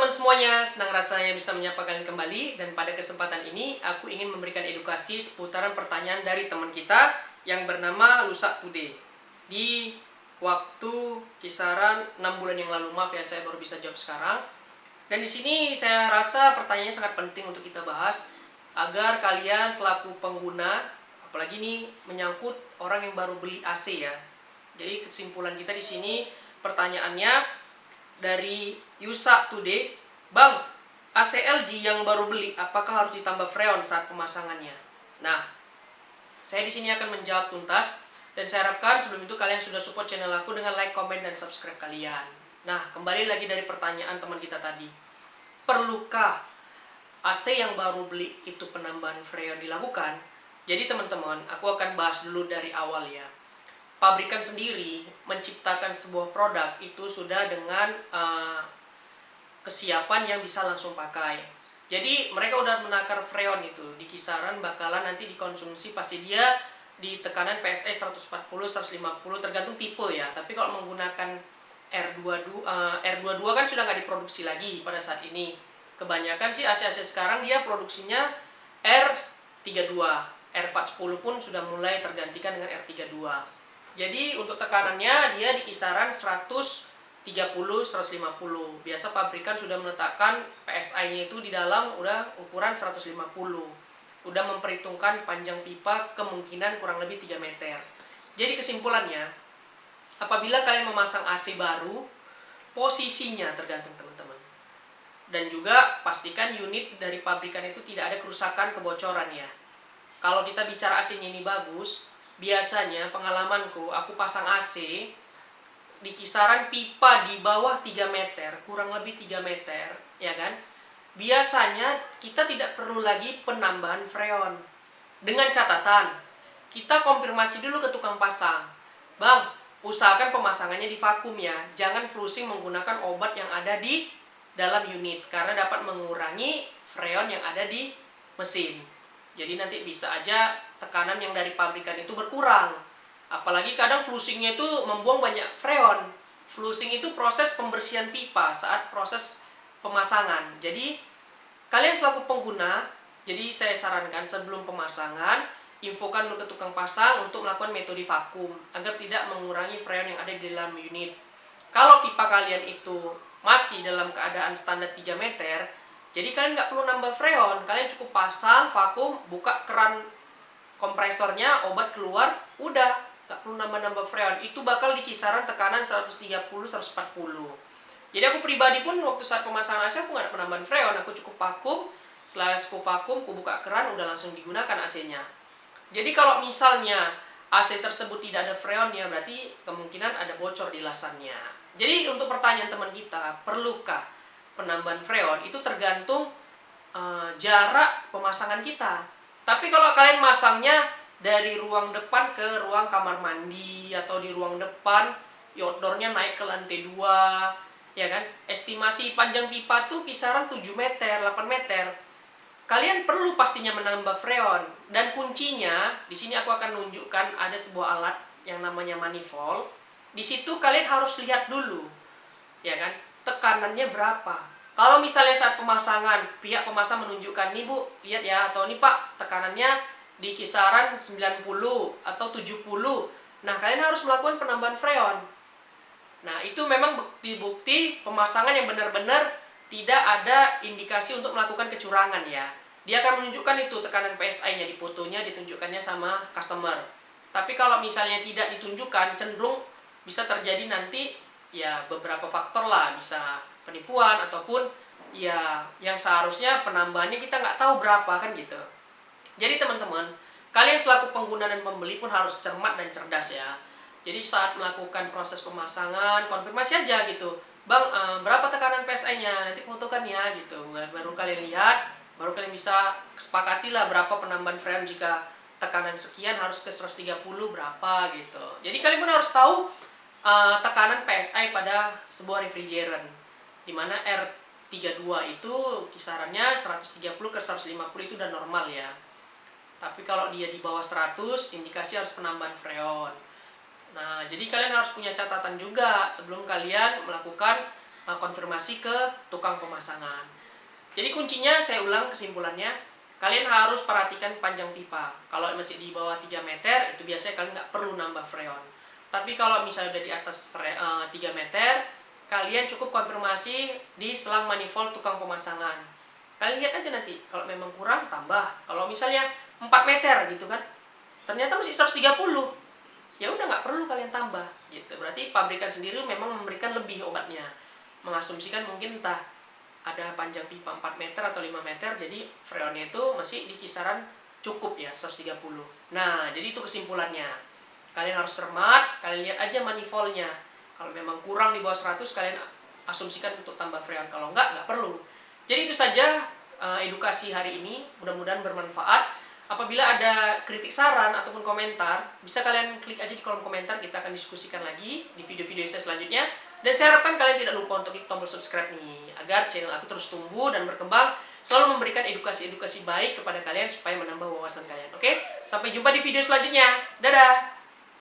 teman-teman semuanya, senang rasanya bisa menyapa kalian kembali. Dan pada kesempatan ini, aku ingin memberikan edukasi seputaran pertanyaan dari teman kita yang bernama Lusa Today. Di waktu kisaran 6 bulan yang lalu, maaf ya saya baru bisa jawab sekarang. Dan di sini saya rasa pertanyaannya sangat penting untuk kita bahas agar kalian selaku pengguna, apalagi ini menyangkut orang yang baru beli AC ya. Jadi kesimpulan kita di sini pertanyaannya dari Yusa Today, Bang, AC LG yang baru beli, apakah harus ditambah freon saat pemasangannya? Nah, saya di sini akan menjawab tuntas dan saya harapkan sebelum itu kalian sudah support channel aku dengan like, comment, dan subscribe kalian. Nah, kembali lagi dari pertanyaan teman kita tadi. Perlukah AC yang baru beli itu penambahan freon dilakukan? Jadi teman-teman, aku akan bahas dulu dari awal ya. Pabrikan sendiri menciptakan sebuah produk itu sudah dengan kesiapan yang bisa langsung pakai. Jadi mereka udah menakar freon itu di kisaran bakalan nanti dikonsumsi pasti dia di tekanan PSI 140 150 tergantung tipe ya. Tapi kalau menggunakan R22 kan sudah nggak diproduksi lagi pada saat ini. Kebanyakan sih AC-AC sekarang dia produksinya R32, R410 pun sudah mulai tergantikan dengan R32. Jadi untuk tekanannya dia di kisaran 130-150. Biasa pabrikan sudah meletakkan PSI-nya itu di dalam udah ukuran 150. Udah memperhitungkan panjang pipa kemungkinan kurang lebih 3 meter. Jadi kesimpulannya, apabila kalian memasang AC baru, posisinya tergantung teman-teman. Dan juga pastikan unit dari pabrikan itu tidak ada kerusakan, kebocoran ya. Kalau kita bicara AC-nya ini bagus, biasanya pengalamanku, aku pasang AC di kisaran pipa di bawah 3 meter, kurang lebih 3 meter, ya kan? Biasanya kita tidak perlu lagi penambahan freon. Dengan catatan, kita konfirmasi dulu ke tukang pasang. Bang, usahakan pemasangannya di vakum ya. Jangan flushing menggunakan obat yang ada di dalam unit, karena dapat mengurangi freon yang ada di mesin. Jadi nanti bisa aja tekanan yang dari pabrikan itu berkurang. Apalagi kadang flushingnya itu membuang banyak freon. Flushing itu proses pembersihan pipa saat proses pemasangan. Jadi kalian selaku pengguna, jadi saya sarankan sebelum pemasangan, infokan dulu ke tukang pasang untuk melakukan metode vakum agar tidak mengurangi freon yang ada di dalam unit. Kalau pipa kalian itu masih dalam keadaan standar 3 meter, jadi kalian nggak perlu nambah freon, kalian cukup pasang, vakum, buka keran kompresornya, obat keluar, udah, nggak perlu nambah-nambah freon. Itu bakal di kisaran tekanan 130-140. Jadi aku pribadi pun waktu saat pemasangan AC aku nggak ada penambahan freon, aku cukup vakum. Setelah aku vakum, aku buka keran, udah langsung digunakan AC-nya. Jadi kalau misalnya AC tersebut tidak ada freonnya, berarti kemungkinan ada bocor di lasannya. Jadi untuk pertanyaan teman kita, perlukah penambahan freon? Itu tergantung jarak pemasangan kita. Tapi kalau kalian masangnya dari ruang depan ke ruang kamar mandi atau di ruang depan, outdoornya naik ke lantai 2, ya kan? Estimasi panjang pipa tuh kisaran 7 meter, 8 meter. Kalian perlu pastinya menambah freon. Dan kuncinya, di sini aku akan nunjukkan ada sebuah alat yang namanya manifold. Di situ kalian harus lihat dulu, ya kan? Tekanannya berapa. Kalau misalnya saat pemasangan, pihak pemasang menunjukkan, nih Bu, lihat ya, atau nih Pak, tekanannya di kisaran 90 atau 70. Nah, kalian harus melakukan penambahan freon. Nah, itu memang bukti-bukti pemasangan yang benar-benar tidak ada indikasi untuk melakukan kecurangan ya. Dia akan menunjukkan itu tekanan PSI-nya di fotonya, ditunjukkannya sama customer. Tapi kalau misalnya tidak ditunjukkan, cenderung bisa terjadi nanti ya beberapa faktor lah, bisa penipuan ataupun ya yang seharusnya penambahannya kita nggak tahu berapa kan gitu. Jadi teman-teman, kalian selaku pengguna dan pembeli pun harus cermat dan cerdas ya. Jadi saat melakukan proses pemasangan, konfirmasi aja gitu. Bang, berapa tekanan PSI-nya? Nanti fotokan ya gitu. Baru kalian lihat, baru kalian bisa kesepakati lah berapa penambahan freon jika tekanan sekian harus ke 130 berapa gitu. Jadi kalian pun harus tahu tekanan PSI pada sebuah refrigerant, dimana R32 itu kisarannya 130 ke 150 itu udah normal ya. Tapi kalau dia di bawah 100, indikasi harus penambahan freon. Nah, jadi kalian harus punya catatan juga sebelum kalian melakukan konfirmasi ke tukang pemasangan. Jadi kuncinya, saya ulang kesimpulannya, kalian harus perhatikan panjang pipa. Kalau masih di bawah 3 meter, itu biasanya kalian nggak perlu nambah freon. Tapi kalau misalnya udah di atas 3 meter, kalian cukup konfirmasi di selang manifold tukang pemasangan. Kalian lihat aja nanti, kalau memang kurang, tambah. Kalau misalnya 4 meter gitu kan, ternyata masih 130, ya udah nggak perlu kalian tambah gitu. Berarti pabrikan sendiri memang memberikan lebih obatnya, mengasumsikan mungkin entah ada panjang pipa 4 meter atau 5 meter, jadi freonnya itu masih di kisaran cukup ya 130. Nah, jadi itu kesimpulannya. Kalian harus cermat, kalian lihat aja manifoldnya. Kalau memang kurang di bawah 100, kalian asumsikan untuk tambah freon. Kalau nggak perlu. Jadi itu saja edukasi hari ini, mudah-mudahan bermanfaat. Apabila ada kritik, saran, ataupun komentar, bisa kalian klik aja di kolom komentar, kita akan diskusikan lagi di video-video saya selanjutnya. Dan saya harapkan kalian tidak lupa untuk klik tombol subscribe nih, agar channel aku terus tumbuh dan berkembang, selalu memberikan edukasi-edukasi baik kepada kalian supaya menambah wawasan kalian. Oke? Sampai jumpa di video selanjutnya. Dadah!